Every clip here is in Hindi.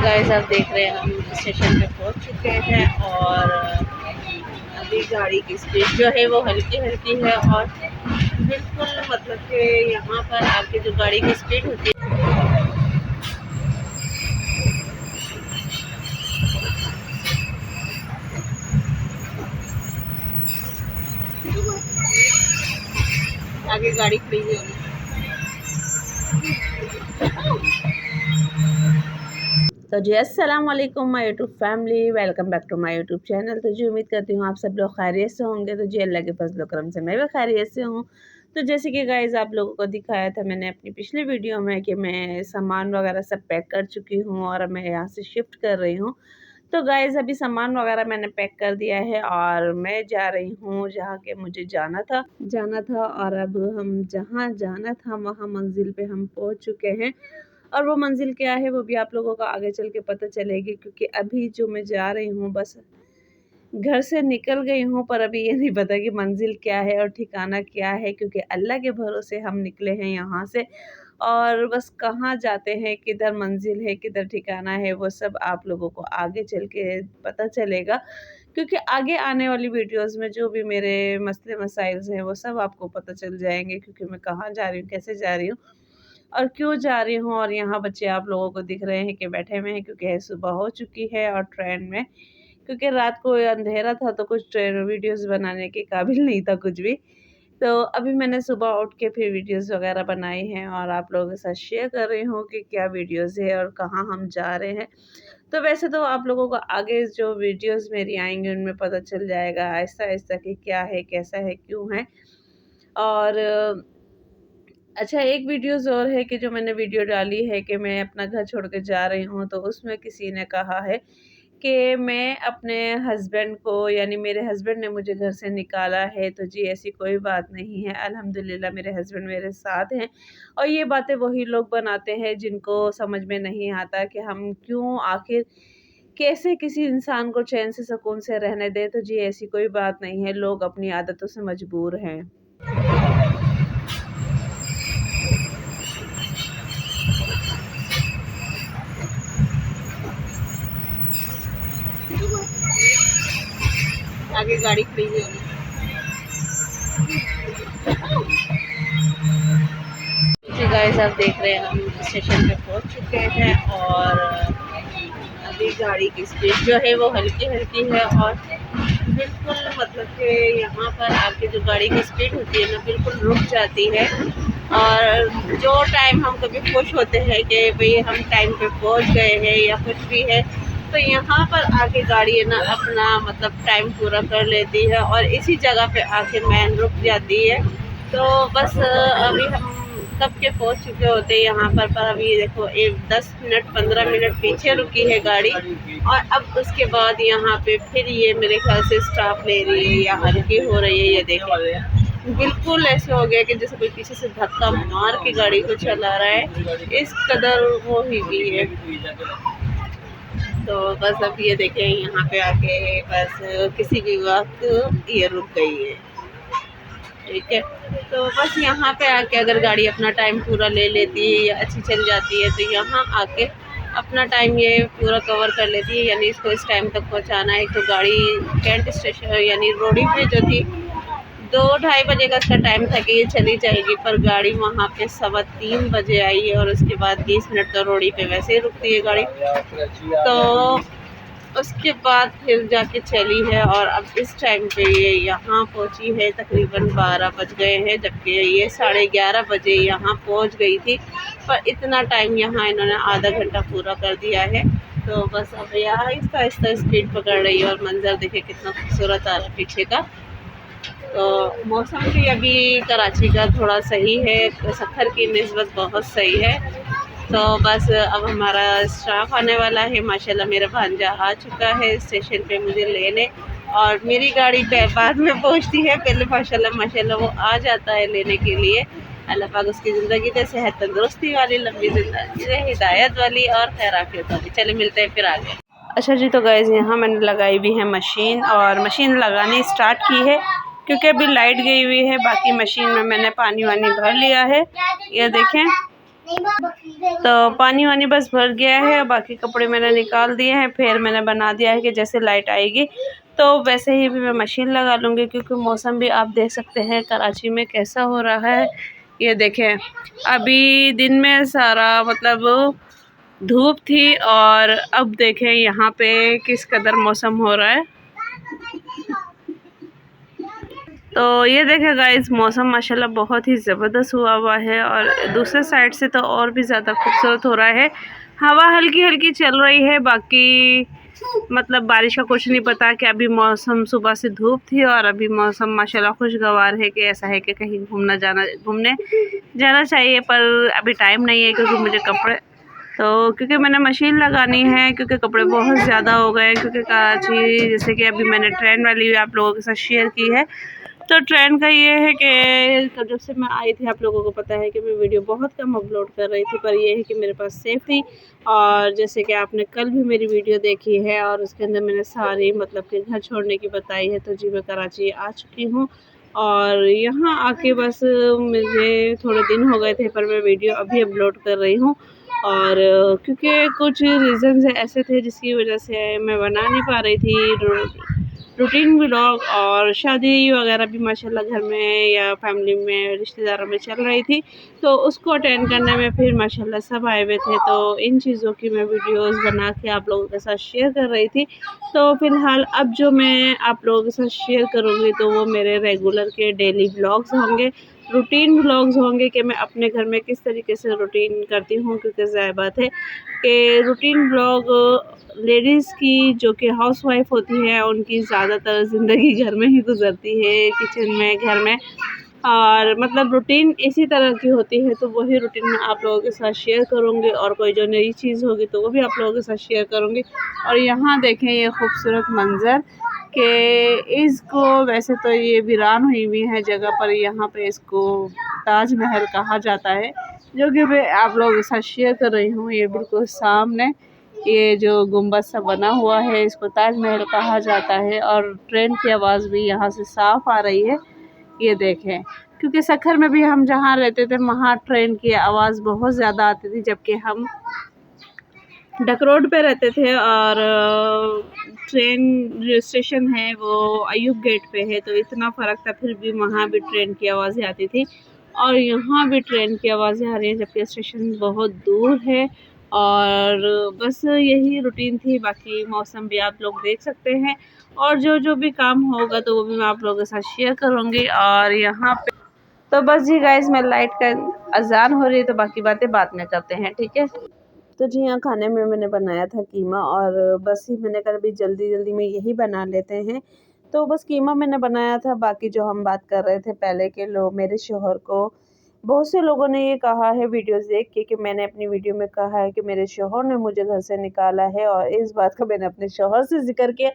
गाइस आप देख रहे हैं हम स्टेशन पे पहुंच चुके हैं और अभी गाड़ी की स्पीड जो है वो हल्की हल्की है और बिल्कुल मतलब कि यहाँ पर आके जो गाड़ी की स्पीड होती है आगे गाड़ी खड़ी हुई है। तो जी अस्सलाम वालेकुम my YouTube family, welcome back to my YouTube channel. तो जी उम्मीद करती हूँ आप सब लोग खैरियत से होंगे। तो जी अल्लाह के फजल करम से मैं भी खैरियत से हूँ। तो जैसे कि गाइस आप लोगों को दिखाया था मैंने अपनी पिछली वीडियो में कि मैं सामान वगैरह सब पैक कर चुकी हूँ और मैं यहाँ से शिफ्ट कर रही हूँ। तो गाइस अभी सामान वगैरह मैंने पैक कर दिया है और मैं जा रही हूँ जहाँ के मुझे जाना था और अब हम जहाँ जाना था वहाँ मंजिल पे हम पहुँच चुके हैं। और वो मंजिल क्या है वो भी आप लोगों को आगे चल के पता चलेगी, क्योंकि अभी जो मैं जा रही हूँ बस घर से निकल गई हूँ, पर अभी ये नहीं पता कि मंजिल क्या है और ठिकाना क्या है, क्योंकि अल्लाह के भरोसे हम निकले हैं यहाँ से। और बस कहाँ जाते हैं, किधर मंजिल है, किधर ठिकाना है, वो सब आप लोगों को आगे चल के पता चलेगा, क्योंकि आगे आने वाली वीडियोस में जो भी मेरे मसले मसाइल हैं वो सब आपको पता चल जाएंगे, क्योंकि मैं कहाँ जा रही हूँ, कैसे जा रही हूँ और क्यों जा रही हूँ। और यहाँ बच्चे आप लोगों को दिख रहे हैं कि बैठे हुए हैं, क्योंकि सुबह हो चुकी है और ट्रेन में, क्योंकि रात को अंधेरा था तो कुछ ट्रेन वीडियोस बनाने के काबिल नहीं था कुछ भी। तो अभी मैंने सुबह उठ के फिर वीडियोस वगैरह बनाई हैं और आप लोगों के साथ शेयर कर रही हूँ कि क्या वीडियोस है और कहाँ हम जा रहे हैं। तो वैसे तो आप लोगों को आगे जो वीडियोस मेरी आएंगी उनमें पता चल जाएगा आहिस्ता आहिस्ता कि क्या है, कैसा है, क्यों है। और अच्छा, एक वीडियोज़ और है कि जो मैंने वीडियो डाली है कि मैं अपना घर छोड़ के जा रही हूँ, तो उसमें किसी ने कहा है कि मैं अपने हस्बैंड को, यानी मेरे हस्बैंड ने मुझे घर से निकाला है। तो जी ऐसी कोई बात नहीं है, अल्हम्दुलिल्लाह मेरे हस्बैंड मेरे साथ हैं। और ये बातें वही लोग बनाते हैं जिनको समझ में नहीं आता कि हम क्यों, आखिर कैसे किसी इंसान को चैन से सुकून से रहने दें। तो जी ऐसी कोई बात नहीं है, लोग अपनी आदतों से मजबूर हैं। आगे गाड़ी खड़ी हुई है। जी गाइस आप देख रहे हैं हम स्टेशन पे पहुंच चुके हैं और अभी गाड़ी की स्पीड जो है वो हल्की हल्की है और बिल्कुल मतलब कि यहाँ पर आके जो गाड़ी की स्पीड होती है ना बिल्कुल रुक जाती है। और जो टाइम हम कभी खुश होते हैं कि भाई हम टाइम पे पहुंच गए हैं या कुछ भी है, तो यहाँ पर आके गाड़ी है ना अपना मतलब टाइम पूरा कर लेती है और इसी जगह पे आके मैन रुक जाती है। तो बस अभी हम कब के पहुंच चुके होते हैं यहाँ पर अभी देखो एक 10 मिनट 15 मिनट पीछे रुकी है गाड़ी। और अब उसके बाद यहाँ पे फिर ये मेरे ख्याल से स्टॉप ले रही है या हल्की हो रही है। ये देखो बिल्कुल ऐसे हो गया कि जैसे कोई पीछे से धक्का मार के गाड़ी को चला रहा है, इस कदर वो ही है। तो बस अब ये देखें यहाँ पे आके बस किसी भी वक्त ये रुक गई है, ठीक है। तो बस यहाँ पे आके अगर गाड़ी अपना टाइम पूरा ले लेती है या अच्छी चल जाती है तो यहाँ आके अपना टाइम ये पूरा कवर कर लेती है, यानी इसको इस टाइम तक पहुँचाना है। तो गाड़ी कैंट स्टेशन यानी रोडी पे जो थी 2-2:30 बजे का इसका टाइम था कि ये चली जाएगी, पर गाड़ी वहाँ पे 3:15 बजे आई है और उसके बाद 20 मिनट तो रोडी पे वैसे ही रुकती है गाड़ी। तो उसके बाद फिर जाके चली है और अब इस टाइम पे ये यहाँ पहुँची है तकरीबन 12 बज गए हैं, जबकि ये 11:30 बजे यहाँ पहुँच गई थी। पर इतना टाइम यहाँ इन्होंने आधा घंटा पूरा कर दिया है। तो बस अब यहाँ आहिस्ता आहिस्ता स्पीड पकड़ रही है और मंजर देखे कितना खूबसूरत आ रहा है पीछे का। तो मौसम भी अभी कराची का थोड़ा सही है, सफ़र की निस्बत बहुत सही है। तो बस अब हमारा स्टाफ आने वाला है। माशाल्लाह मेरा भांजा आ चुका है स्टेशन पे मुझे लेने, और मेरी गाड़ी पे बाद में पहुंचती है, पहले माशाल्लाह माशाल्लाह वो आ जाता है लेने के लिए। अल्लाह पाक उसकी ज़िंदगी दे, सेहत तंदुरुस्ती वाली, लंबी ज़िंदगी दे, हिदायत वाली और खैराफियत वाली। चले मिलते हैं फिर आगे। अच्छा जी, तो गाइस यहाँ मैंने लगाई भी है मशीन और मशीन लगानी स्टार्ट की है, क्योंकि अभी लाइट गई हुई है। बाकी मशीन में मैंने पानी वानी भर लिया है, ये देखें। तो पानी वानी बस भर गया है, बाकी कपड़े मैंने निकाल दिए हैं। फिर मैंने बना दिया है कि जैसे लाइट आएगी तो वैसे ही भी मैं मशीन लगा लूँगी, क्योंकि मौसम भी आप देख सकते हैं कराची में कैसा हो रहा है। ये देखें, अभी दिन में सारा मतलब धूप थी और अब देखें यहाँ पे किस कदर मौसम हो रहा है। तो ये देखें गाइस, मौसम माशाल्लाह बहुत ही ज़बरदस्त हुआ है और दूसरे साइड से तो और भी ज़्यादा खूबसूरत हो रहा है। हवा हल्की हल्की चल रही है, बाकी मतलब बारिश का कुछ नहीं पता कि अभी मौसम सुबह से धूप थी और अभी मौसम माशाल्लाह खुशगवार है कि ऐसा है कि कहीं घूमने जाना चाहिए, पर अभी टाइम नहीं है क्योंकि मुझे कपड़े क्योंकि मैंने मशीन लगानी है, क्योंकि कपड़े बहुत ज़्यादा हो गए हैं। क्योंकि कराची जैसे कि अभी मैंने ट्रेन वाली भी आप लोगों के साथ शेयर की है, तो ट्रेन का ये है कि जब से मैं आई थी आप लोगों को पता है कि मैं वीडियो बहुत कम अपलोड कर रही थी, पर ये है कि मेरे पास सेफ थी। और जैसे कि आपने कल भी मेरी वीडियो देखी है और उसके अंदर मैंने सारी मतलब कि घर छोड़ने की बताई है। तो जी मैं कराची आ चुकी हूँ और यहाँ आके बस मुझे थोड़े दिन हो गए थे, पर मैं वीडियो अभी अपलोड कर रही हूँ। और क्योंकि कुछ रीज़न्स ऐसे थे जिसकी वजह से मैं बना नहीं पा रही थी रूटीन व्लॉग, और शादी वगैरह भी माशाल्लाह घर में या फैमिली में रिश्तेदारों में चल रही थी, तो उसको अटेंड करने में फिर माशाल्लाह सब आए हुए थे। तो इन चीज़ों की मैं वीडियोस बना के आप लोगों के साथ शेयर कर रही थी। तो फ़िलहाल अब जो मैं आप लोगों के साथ शेयर करूँगी तो वो मेरे रेगुलर के डेली व्लॉग्स होंगे, रूटीन व्लॉग्स होंगे कि मैं अपने घर में किस तरीके से रूटीन करती हूँ। क्योंकि ज़ाहिर बात है कि रूटीन व्लॉग लेडीज़ की जो कि हाउसवाइफ होती है उनकी ज़्यादातर ज़िंदगी घर में ही गुजरती है, किचन में, घर में, और मतलब रूटीन इसी तरह की होती है। तो वही रूटीन मैं आप लोगों के साथ शेयर करूँगी और कोई जो नई चीज़ होगी तो वो भी आप लोगों के साथ शेयर करूँगी। और यहाँ देखें ये खूबसूरत मंज़र कि इसको वैसे तो ये वीरान हुई हुई है जगह, पर यहाँ पे इसको ताज महल कहा जाता है, जो कि मैं आप लोगों के साथ शेयर कर रही हूँ। ये बिल्कुल सामने ये जो गुम्बद सा बना हुआ है इसको ताज महल कहा जाता है, और ट्रेन की आवाज़ भी यहाँ से साफ आ रही है। ये देखें, क्योंकि सखर में भी हम जहाँ रहते थे वहाँ ट्रेन की आवाज़ बहुत ज़्यादा आती थी, जबकि हम डक रोड पे रहते थे और ट्रेन जो स्टेशन है वो अयूब गेट पे है, तो इतना फ़र्क था, फिर भी वहाँ भी ट्रेन की आवाज़ें आती थी और यहाँ भी ट्रेन की आवाज़ें आ रही हैं, जबकि स्टेशन बहुत दूर है। और बस यही रूटीन थी, बाकी मौसम भी आप लोग देख सकते हैं और जो जो भी काम होगा तो वो भी मैं आप लोगों के साथ शेयर करूँगी। और यहाँ पे तो बस जी गाइस, मैं लाइट का अजान हो रही है तो बाकी बातें बाद में करते हैं, ठीक है। तो जी यहाँ खाने में मैंने बनाया था कीमा, और बस ही मैंने कहा अभी जल्दी जल्दी में यही बना लेते हैं। तो बस कीमा मैंने बनाया था। बाकी जो हम बात कर रहे थे पहले के लोग, मेरे शोहर को बहुत से लोगों ने ये कहा है वीडियोस देख के कि मैंने अपनी वीडियो में कहा है कि मेरे शोहर ने मुझे घर से निकाला है, और इस बात का मैंने अपने शोहर से जिक्र किया।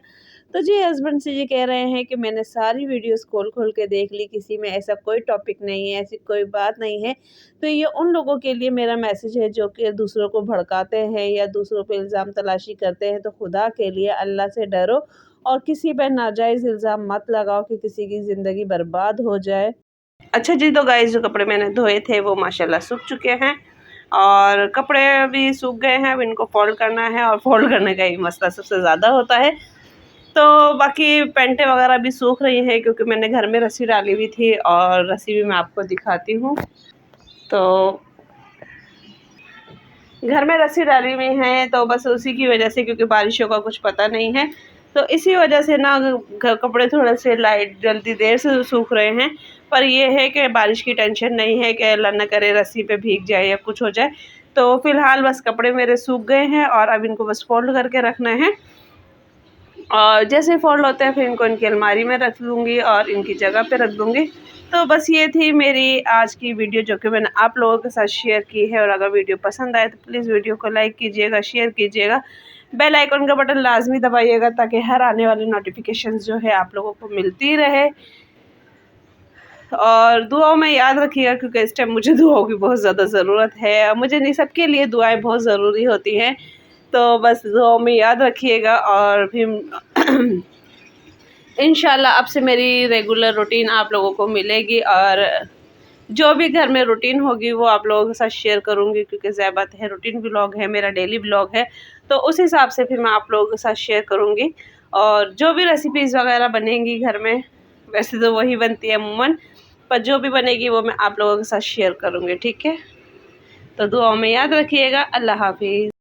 तो जी हस्बैंड से ये कह रहे हैं कि मैंने सारी वीडियोस खोल खोल के देख ली, किसी में ऐसा कोई टॉपिक नहीं है, ऐसी कोई बात नहीं है। तो ये उन लोगों के लिए मेरा मैसेज है जो कि दूसरों को भड़काते हैं या दूसरों पे इल्ज़ाम तलाशी करते हैं। तो खुदा के लिए अल्लाह से डरो और किसी पर नाजायज़ इल्ज़ाम मत लगाओ कि किसी की ज़िंदगी बर्बाद हो जाए। अच्छा जी, तो गाइस जो कपड़े मैंने धोए थे वो माशाल्लाह सूख चुके हैं और कपड़े भी सूख गए हैं। अब इनको फ़ोल्ड करना है और फ़ोल्ड करने का ही मसला सबसे ज़्यादा होता है। तो बाकी पैंटें वगैरह भी सूख रही हैं क्योंकि मैंने घर में रस्सी डाली हुई थी, और रस्सी भी मैं आपको दिखाती हूँ। तो घर में रस्सी डाली हुई है तो बस उसी की वजह से, क्योंकि बारिशों का कुछ पता नहीं है, तो इसी वजह से ना कपड़े थोड़े से लाइट जल्दी देर से सूख रहे हैं। पर ये है कि बारिश की टेंशन नहीं है कि अल्लाह न करे रस्सी पे भीग जाए या कुछ हो जाए। तो फ़िलहाल बस कपड़े मेरे सूख गए हैं और अब इनको बस फ़ोल्ड करके रखना है, और जैसे फ़ोल्ड होते हैं फिर इनको इनकी अलमारी में रख लूँगी और इनकी जगह पे रख दूँगी। तो बस ये थी मेरी आज की वीडियो जो कि मैंने आप लोगों के साथ शेयर की है। और अगर वीडियो पसंद आए तो प्लीज़ वीडियो को लाइक कीजिएगा, शेयर कीजिएगा, बेल आइकन का बटन लाजमी दबाइएगा ताकि हर आने वाली नोटिफिकेशन जो है आप लोगों को मिलती रहे। और दुआओं में याद रखिएगा क्योंकि इस टाइम मुझे दुआओं की बहुत ज़्यादा ज़रूरत है। मुझे नहीं, सबके लिए दुआएं बहुत ज़रूरी होती हैं। तो बस दुआओं में याद रखिएगा और फिर इंशाल्लाह अब से मेरी रेगुलर रूटीन आप लोगों को मिलेगी। और जो भी घर में रूटीन होगी वो आप लोगों के साथ शेयर करूँगी, क्योंकि ज़ाहिर बात है रूटीन व्लॉग है, मेरा डेली व्लॉग है, तो उस हिसाब से फिर मैं आप लोगों के साथ शेयर करूँगी। और जो भी रेसिपीज़ वगैरह बनेंगी घर में, वैसे तो वही बनती है अमूमन, पर जो भी बनेगी वो मैं आप लोगों के साथ शेयर करूँगी, ठीक है। तो दुआओं में याद रखिएगा। अल्लाह हाफिज़।